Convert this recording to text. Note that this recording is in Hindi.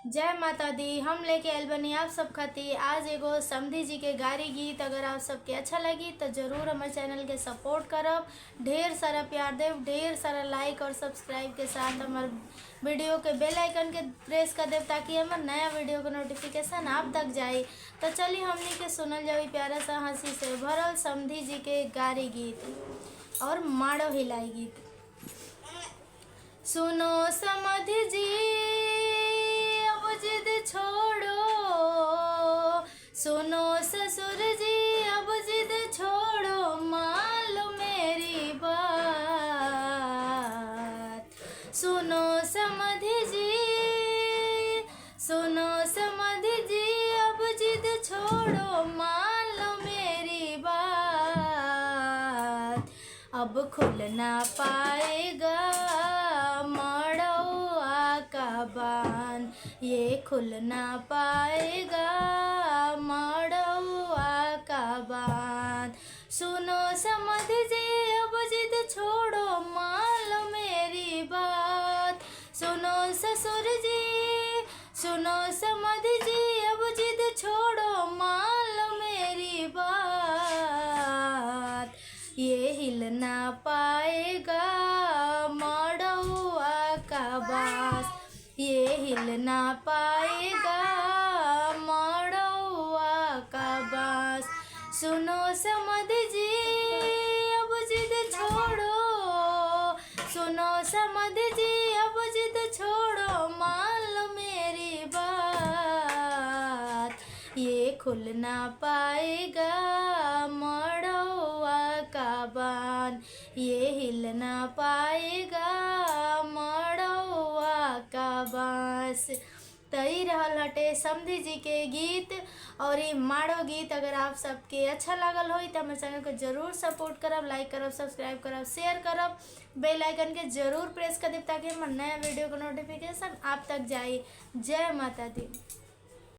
जय माता दी। हम लेके आइल बनी आप सब खातिर आज एगो समधी जी के गारी गीत। अगर आप सबके अच्छा लगी तो ज़रूर हमारे चैनल के सपोर्ट करब, ढेर सारा प्यार देव, ढेर सारा लाइक और सब्सक्राइब के साथ हमारे वीडियो के बेल आइकन के प्रेस कर देव ताकि हमारे नया वीडियो का नोटिफिकेशन आप तक जाए। तो चलिए हमनी के सुनल जावी प्यारा सा हंसी से भरल समधी जी के गारी गीत और माड़ो हिलाई गीत। सुनो समधी जी अब जिद छोड़ो, सुनो ससुर जी अब जिद छोड़ो, मान लो मेरी बात। सुनो समधी जी, सुनो समधी जी अब जिद छोड़ो, मान लो मेरी बात। अब खुल ना पाएगा मड़ौआ का बान, ये खुल ना पाएगा मड़ौआ का बान। सुनो समधी जी अब जिद छोड़ो, मान लो मेरी बात। सुनो ससुर जी, सुनो समधी जी अब जिद छोड़ो, मान लो मेरी बात। ये हिल ना पाएगा मड़ौआ का बास, ये हिल ना पाएगा मड़ौआ का बास। सुनो समधी जी अब जिद छोड़ो, सुनो समधी जी अब जिद छोड़ो, मान लो मेरी बात। ये खुल ना पाएगा मड़ौआ का बान, ये हिल ना पाएगा मड़ौआ का बांस। तई रहल हटे समधी जी के गीत और ये माड़ो गीत। अगर आप सबके अच्छा लागल हो तो हमारे चैनल को जरूर सपोर्ट करब, लाइक करब, सब्सक्राइब करब, शेयर करब, बेल आइकन के जरूर प्रेस कर देब ताकि हमारे नया वीडियो का नोटिफिकेशन आप तक जाए। जय माता दी।